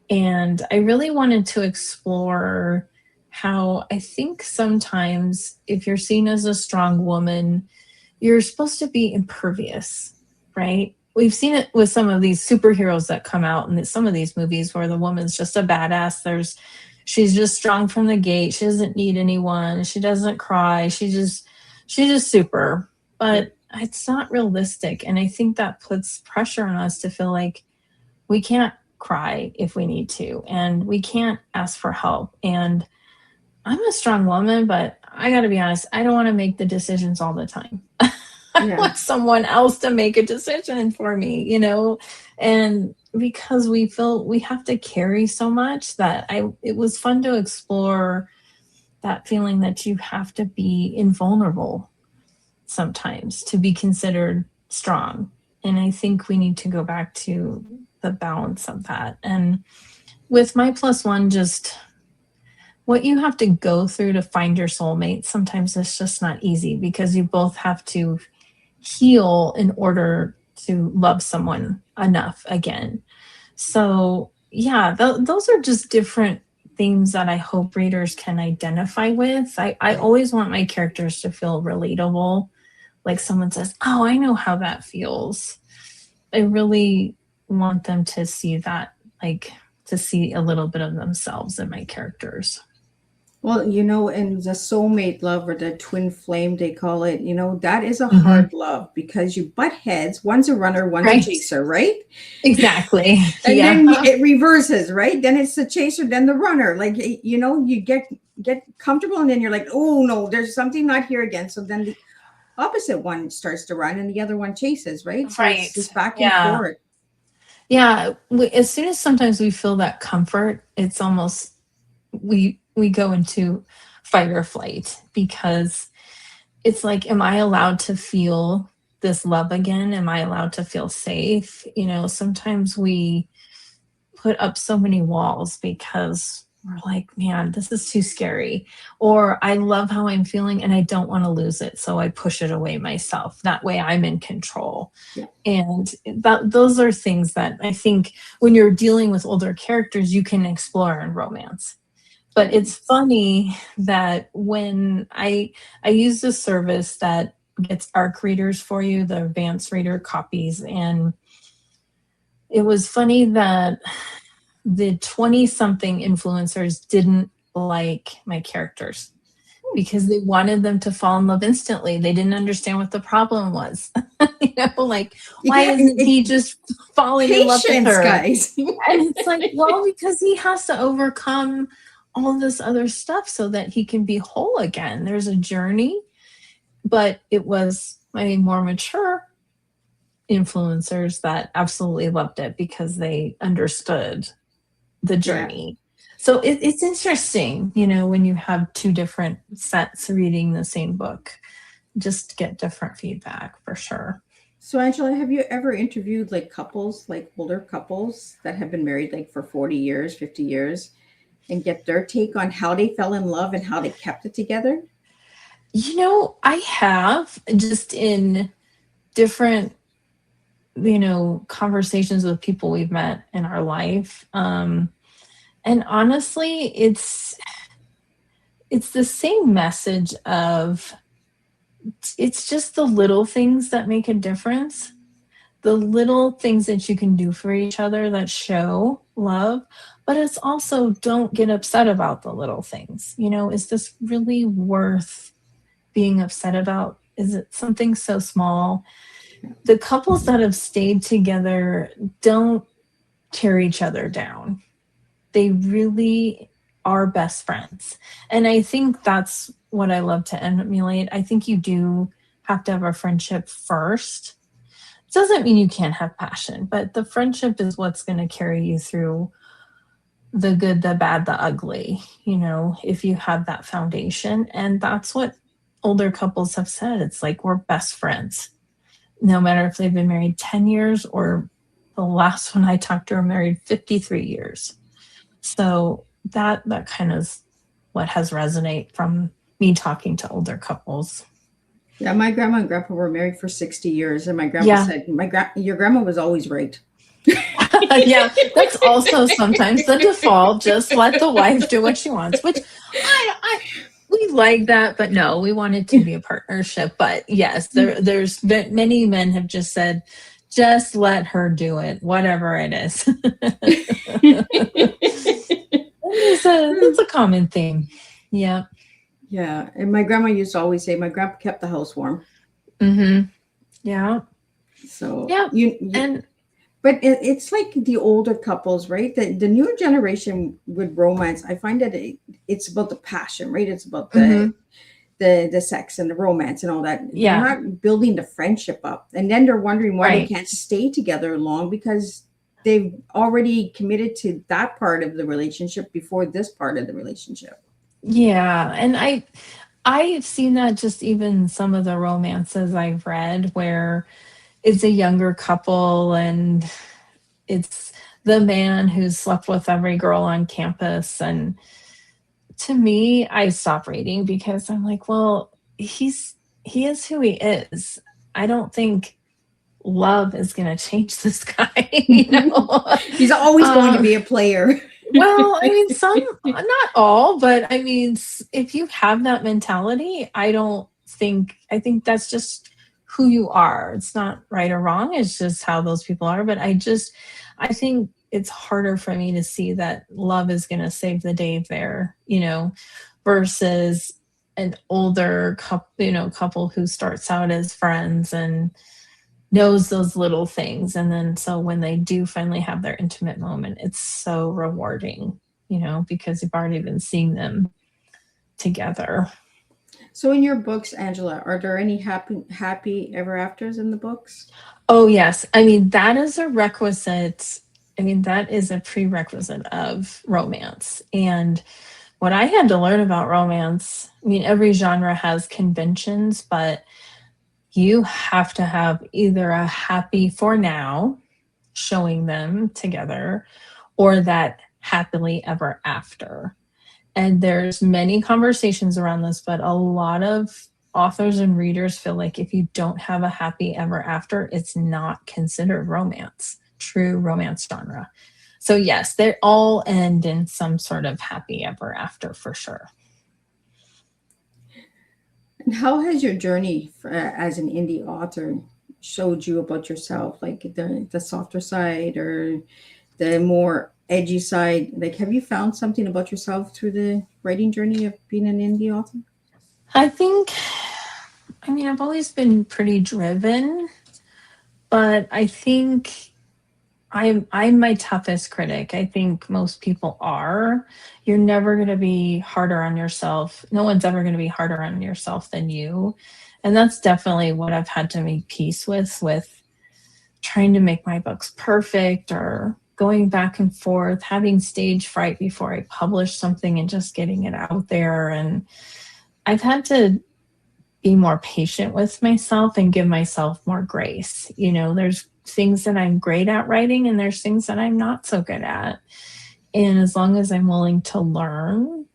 And I really wanted to explore how I think sometimes if you're seen as a strong woman, you're supposed to be impervious, right? We've seen it with some of these superheroes that come out in some of these movies where the woman's just a badass. She's just strong from the gate. She doesn't need anyone. She doesn't cry. She's just super. But it's not realistic. And I think that puts pressure on us to feel like we can't cry if we need to, and we can't ask for help. And I'm a strong woman, but I got to be honest, I don't want to make the decisions all the time. I want someone else to make a decision for me, you know? And because we feel we have to carry so much that it was fun to explore that feeling that you have to be invulnerable sometimes to be considered strong. And I think we need to go back to the balance of that. And with my plus one, just what you have to go through to find your soulmate, sometimes it's just not easy because you both have to heal in order to love someone enough again. So yeah, those are just different themes that I hope readers can identify with. I always want my characters to feel relatable. Like someone says, oh, I know how that feels. I really want them to see that, like to see a little bit of themselves in my characters. Well, you know, and the soulmate love or the twin flame, they call it, you know, that is a hard love because you butt heads. One's a runner, one's a chaser, right? Exactly. And then it reverses, right? Then it's the chaser, then the runner. Like, you know, you get comfortable and then you're like, oh, no, there's something not here again. So then the opposite one starts to run and the other one chases, right? So it's just back and forth. Yeah. As soon as sometimes we feel that comfort, it's almost, we go into fight or flight because it's like, am I allowed to feel this love again? Am I allowed to feel safe? You know, sometimes we put up so many walls because we're like, man, this is too scary. Or I love how I'm feeling and I don't want to lose it. So I push it away myself. That way I'm in control. Yeah. And those are things that I think when you're dealing with older characters, you can explore in romance. But it's funny that when I use this service that gets ARC readers for you, the advanced reader copies, and it was funny that the 20-something influencers didn't like my characters. because they wanted them to fall in love instantly. They didn't understand what the problem was. Like, why isn't he just falling in love with Patience, her? guys. And it's like, well, because he has to overcome all this other stuff so that he can be whole again. There's a journey, but it was my more mature influencers that absolutely loved it because they understood the journey. So it's interesting, when you have two different sets reading the same book, just get different feedback for sure. So, Angela, have you ever interviewed like couples, like older couples that have been married like for 40 years, 50 years, and get their take on how they fell in love and how they kept it together? I have, just in different, conversations with people we've met in our life. And honestly, it's the same message of, it's just the little things that make a difference. The little things that you can do for each other that show love, but it's also, don't get upset about the little things. Is this really worth being upset about? Is it something so small? The couples that have stayed together don't tear each other down. They really are best friends. And I think that's what I love to emulate. I think you do have to have a friendship first. It doesn't mean you can't have passion, but the friendship is what's going to carry you through the good, the bad, the ugly, if you have that foundation. And that's what older couples have said. It's like, we're best friends. No matter if they've been married 10 years or the last one I talked to are married 53 years. So that kind of what has resonated from me talking to older couples. Yeah, my grandma and grandpa were married for 60 years, and my grandpa said, your grandma was always right. Yeah, that's also sometimes the default. Just let the wife do what she wants, which we like that, but no, we want it to be a partnership. But yes, there's been, many men have just said, just let her do it, whatever it is. It's a common theme. Yeah. Yeah. And my grandma used to always say, my grandpa kept the house warm. Mm-hmm. Yeah. So, yeah. But it's like the older couples, right? The newer generation with romance, I find that it's about the passion, right? It's about the sex and the romance and all that. Yeah. They're not building the friendship up. And then they're wondering why Right. they can't stay together long, because they've already committed to that part of the relationship before this part of the relationship. Yeah. And I've seen that just even some of the romances I've read where it's a younger couple and it's the man who's slept with every girl on campus. And to me, I stop reading because I'm like, well, he is who he is. I don't think love is going to change this guy. He's always going to be a player. Well, I mean, some, not all, but I mean, if you have that mentality, I think that's just who you are. It's not right or wrong. It's just how those people are. But I think it's harder for me to see that love is going to save the day there, versus an older couple who starts out as friends and knows those little things. And then so when they do finally have their intimate moment, it's so rewarding, because you've already been seeing them together. So in your books, Angela, are there any happy ever afters in the books? Oh, yes. I mean, that is a requisite. I mean, that is a prerequisite of romance. And what I had to learn about romance, I mean, every genre has conventions, but you have to have either a happy for now showing them together or that happily ever after. And there's many conversations around this, but a lot of authors and readers feel like if you don't have a happy ever after, it's not considered romance, true romance genre. So yes, they all end in some sort of happy ever after for sure. And how has your journey as an indie author showed you about yourself, like the softer side or the more edgy side? Like, have you found something about yourself through the writing journey of being an indie author? I think, I've always been pretty driven, but I think I'm my toughest critic. I think most people are. You're never going to be harder on yourself. No one's ever going to be harder on yourself than you. And that's definitely what I've had to make peace with trying to make my books perfect or going back and forth, having stage fright before I publish something and just getting it out there. And I've had to be more patient with myself and give myself more grace. There's things that I'm great at writing and there's things that I'm not so good at. And as long as I'm willing to learn,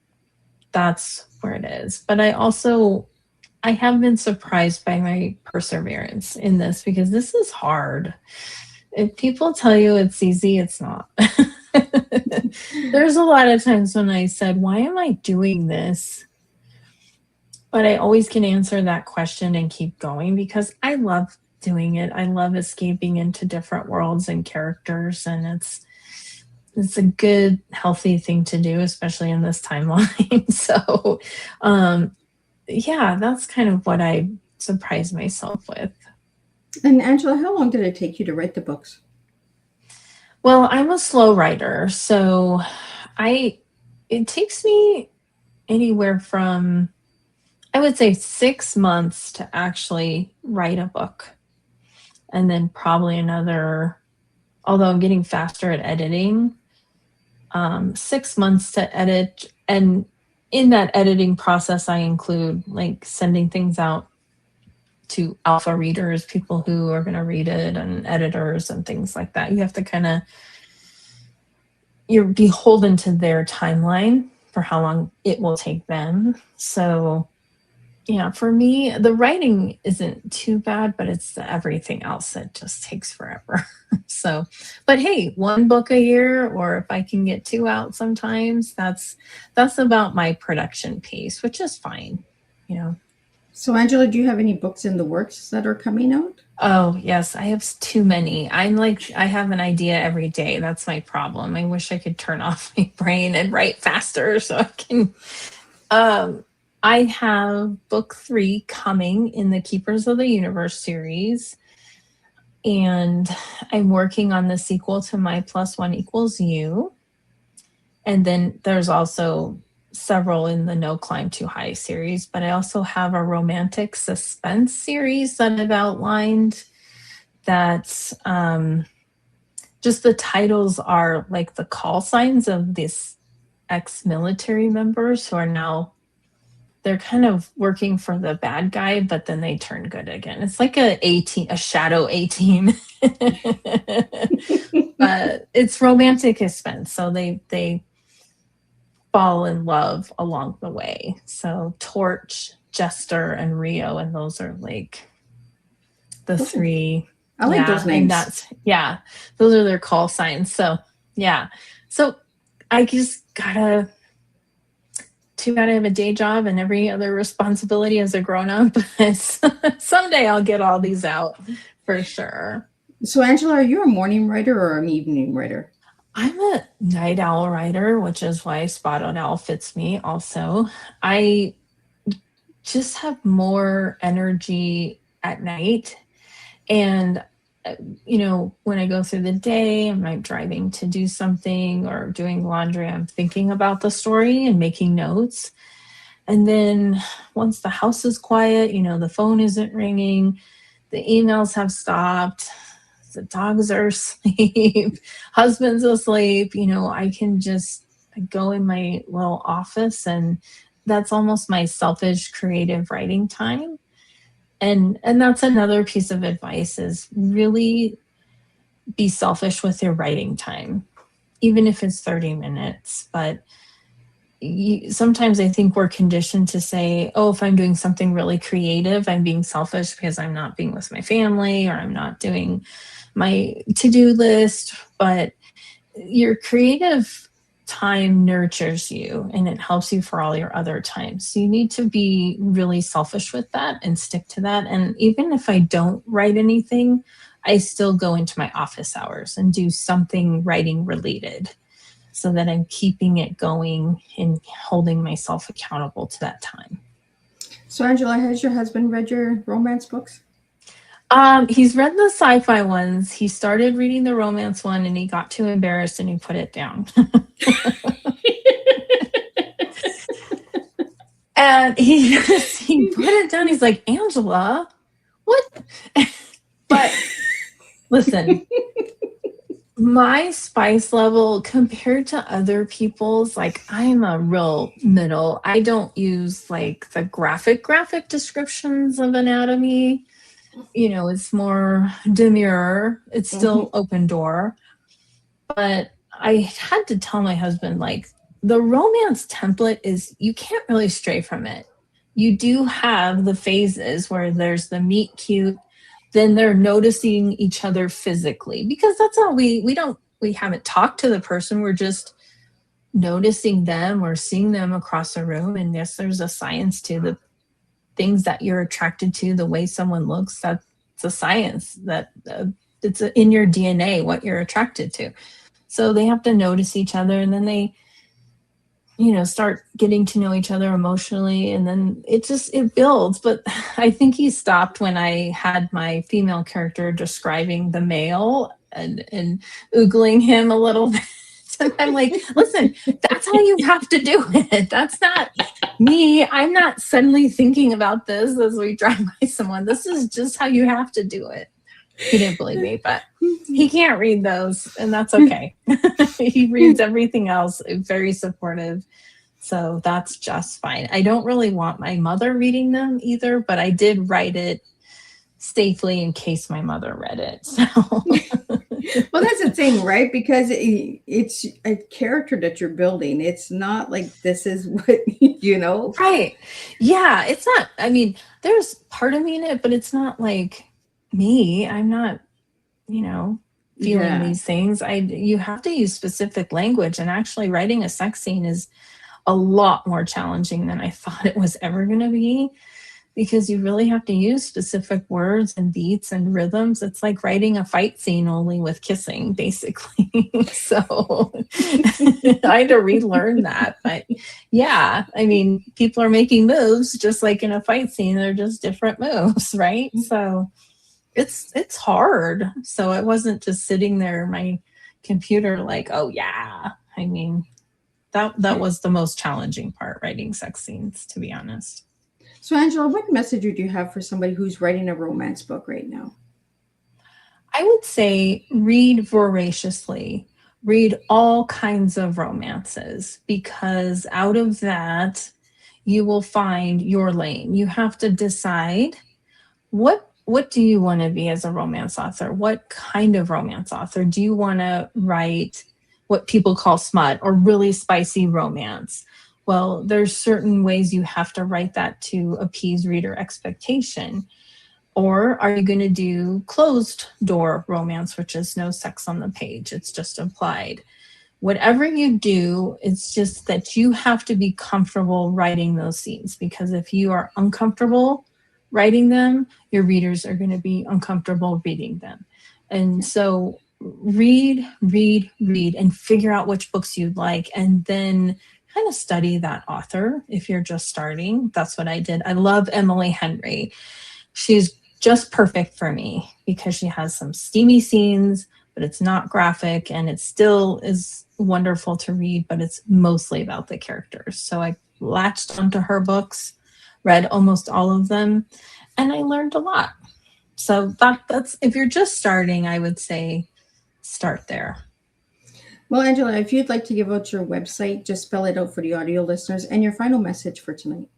that's where it is. But I have been surprised by my perseverance in this because this is hard. If people tell you it's easy, it's not. There's a lot of times when I said, why am I doing this? But I always can answer that question and keep going because I love doing it. I love escaping into different worlds and characters, and it's a good, healthy thing to do, especially in this timeline. So, yeah, that's kind of what I surprise myself with. And Angela, how long did it take you to write the books? Well, I'm a slow writer, so it takes me anywhere from, I would say, 6 months to actually write a book. And then probably another, although I'm getting faster at editing, 6 months to edit. And in that editing process, I include like sending things out to alpha readers, people who are going to read it, and editors and things like that. You have to you're beholden to their timeline for how long it will take them. So yeah, for me, the writing isn't too bad, but it's everything else that just takes forever. So, but hey, one book a year, or if I can get two out sometimes, that's about my production pace, which is fine, you know. So, Angela, do you have any books in the works that are coming out? Oh, yes, I have too many. I have an idea every day. That's my problem. I wish I could turn off my brain and write faster so I can. I have book 3 coming in the Keepers of the Universe series. And I'm working on the sequel to My Plus One Equals You. And then there's also several in the No Climb Too High series, but I also have a romantic suspense series that I've outlined that's just the titles are like the call signs of these ex-military members who are now, they're kind of working for the bad guy, but then they turn good again. It's like a shadow 18. But it's romantic suspense. So they fall in love along the way. So Torch, Jester, and Rio, and those are like the 3. I like those names. And those are their call signs. So yeah. So I just gotta have a day job and every other responsibility as a grown-up. Someday I'll get all these out for sure. So, Angela, are you a morning writer or an evening writer? I'm a night owl writer, which is why Spotted Owl fits me also. I just have more energy at night. And, when I go through the day, I'm like driving to do something or doing laundry, I'm thinking about the story and making notes. And then once the house is quiet, the phone isn't ringing, the emails have stopped, the dogs are asleep, husband's asleep, I can just go in my little office, and that's almost my selfish creative writing time. And that's another piece of advice, is really be selfish with your writing time, even if it's 30 minutes. But sometimes I think we're conditioned to say, oh, if I'm doing something really creative, I'm being selfish because I'm not being with my family or I'm not doing my to-do list. But your creative time nurtures you and it helps you for all your other times. So you need to be really selfish with that and stick to that. And even if I don't write anything, I still go into my office hours and do something writing related so that I'm keeping it going and holding myself accountable to that time. So, Angela, has your husband read your romance books? He's read the sci-fi ones. He started reading the romance one and he got too embarrassed and he put it down. And he put it down. He's like, Angela, what? But listen, my spice level compared to other people's, like I'm a real middle. I don't use like the graphic descriptions of anatomy. It's more demure. It's still open door. But I had to tell my husband, like, the romance template is, you can't really stray from it. You do have the phases where there's the meet cute, then they're noticing each other physically, because that's all we haven't talked to the person. We're just noticing them or seeing them across a room. And yes, there's a science to the things that you're attracted to, the way someone looks. That's a science that it's in your DNA, what you're attracted to. So they have to notice each other, and then they, start getting to know each other emotionally, and then it builds. But I think he stopped when I had my female character describing the male and oogling him a little bit. And I'm like, listen, that's how you have to do it. That's not me. I'm not suddenly thinking about this as we drive by someone. This is just how you have to do it. He didn't believe me, but he can't read those, and that's okay. He reads everything else, very supportive. So that's just fine. I don't really want my mother reading them either, but I did write it safely in case my mother read it. So Well, that's the thing, right? Because it's a character that you're building. It's not like this is what, Right. Yeah, it's not, I mean, there's part of me in it, but it's not like me. I'm not, feeling Yeah. these things. You have to use specific language, and actually writing a sex scene is a lot more challenging than I thought it was ever going to be, because you really have to use specific words and beats and rhythms. It's like writing a fight scene only with kissing, basically. So I had to relearn that. But yeah, I mean, people are making moves just like in a fight scene. They're just different moves, right? So it's hard. So I wasn't just sitting there in my computer like, oh yeah. I mean, that was the most challenging part, writing sex scenes, to be honest. So, Angela, what message would you have for somebody who's writing a romance book right now? I would say read voraciously, read all kinds of romances, because out of that, you will find your lane. You have to decide what do you want to be as a romance author? What kind of romance author? Do you want to write what people call smut or really spicy romance? Well, there's certain ways you have to write that to appease reader expectation. Or are you going to do closed door romance, which is no sex on the page? It's just implied. Whatever you do, it's just that you have to be comfortable writing those scenes, because if you are uncomfortable writing them, your readers are going to be uncomfortable reading them. And so read, and figure out which books you'd like, and then kind of study that author if you're just starting. That's what I did. I love Emily Henry. She's just perfect for me because she has some steamy scenes, but it's not graphic, and it still is wonderful to read, but it's mostly about the characters. So I latched onto her books, read almost all of them, and I learned a lot. So that's, if you're just starting, I would say start there. Well, Angela, if you'd like to give out your website, just spell it out for the audio listeners, and your final message for tonight.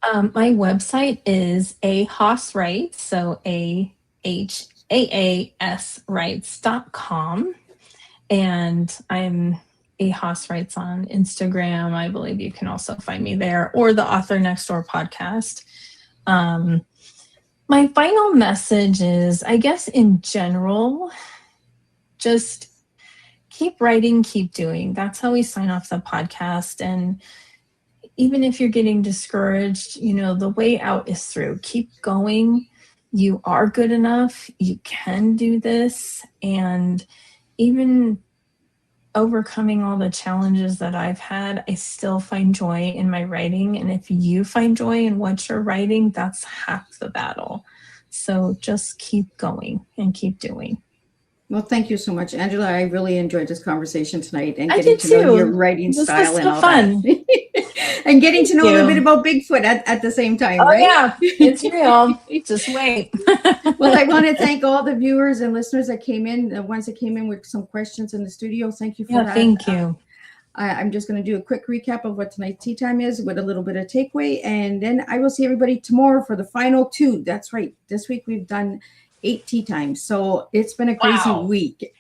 My website is a Haas Writes, so AHAAS Writes.com. And I'm a Haas Writes on Instagram. I believe you can also find me there, or the Author Next Door podcast. My final message is, I guess in general, just keep writing, keep doing. That's how we sign off the podcast. And even if you're getting discouraged, the way out is through. Keep going. You are good enough. You can do this. And even overcoming all the challenges that I've had, I still find joy in my writing. And if you find joy in what you're writing, that's half the battle. So just keep going and keep doing. Well, thank you so much, Angela. I really enjoyed this conversation tonight and I getting did to know your too. writing This style was and so all that. fun. And getting to know a little bit You. about Bigfoot at the same time, Oh, right? yeah, it's real. Just wait. Well, I want to thank all the viewers and listeners that came in, the ones that came in with some questions in the studio. Thank you for Yeah, that. thank you. I'm just going to do a quick recap of what tonight's tea time is with a little bit of takeaway. And then I will see everybody tomorrow for the final 2. That's right. This week we've done 8 tea times. So it's been a crazy Wow. week.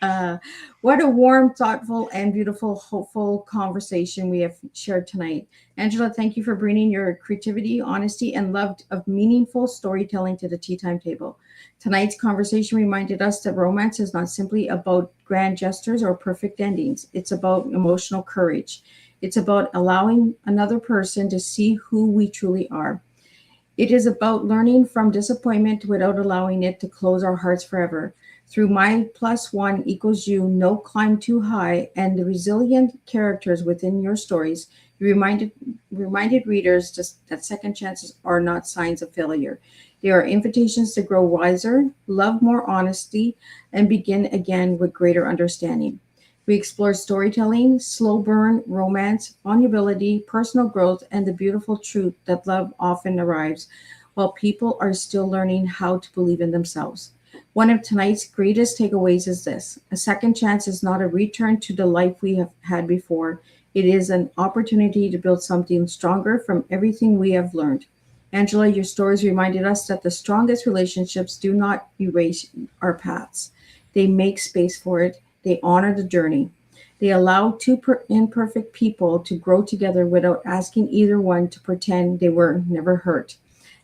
What a warm, thoughtful, and beautiful, hopeful conversation we have shared tonight. Angela, thank you for bringing your creativity, honesty, and love of meaningful storytelling to the tea time table. Tonight's conversation reminded us that romance is not simply about grand gestures or perfect endings. It's about emotional courage. It's about allowing another person to see who we truly are. It is about learning from disappointment without allowing it to close our hearts forever. Through My Plus One Equals You, No Climb Too High, and the resilient characters within your stories, you reminded readers just that second chances are not signs of failure. They are invitations to grow wiser, love more honesty, and begin again with greater understanding. We explore storytelling, slow burn, romance, vulnerability, personal growth, and the beautiful truth that love often arrives while people are still learning how to believe in themselves. One of tonight's greatest takeaways is this: a second chance is not a return to the life we have had before. It is an opportunity to build something stronger from everything we have learned. Angela, your stories reminded us that the strongest relationships do not erase our paths, they make space for it, they honor the journey. They allow two imperfect people to grow together without asking either one to pretend they were never hurt.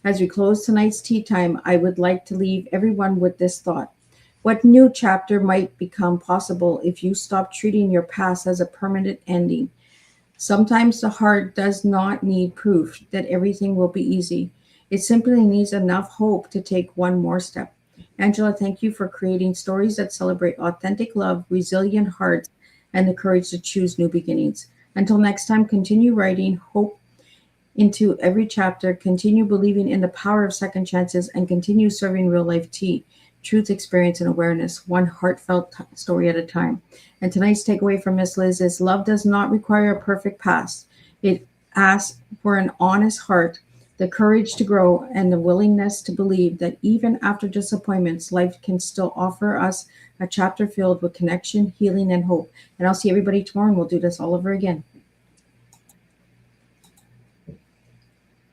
As we close tonight's tea time, I would like to leave everyone with this thought: what new chapter might become possible if you stop treating your past as a permanent ending? Sometimes the heart does not need proof that everything will be easy. It simply needs enough hope to take one more step. Angela, thank you for creating stories that celebrate authentic love, resilient hearts, and the courage to choose new beginnings. Until next time, continue writing hope into every chapter, continue believing in the power of second chances, and continue serving real life tea, truth, experience, and awareness, one heartfelt story at a time. And tonight's takeaway from Miss Liz is: love does not require a perfect past. It asks for an honest heart, the courage to grow, and the willingness to believe that even after disappointments, life can still offer us a chapter filled with connection, healing, and hope. And I'll see everybody tomorrow, and we'll do this all over again.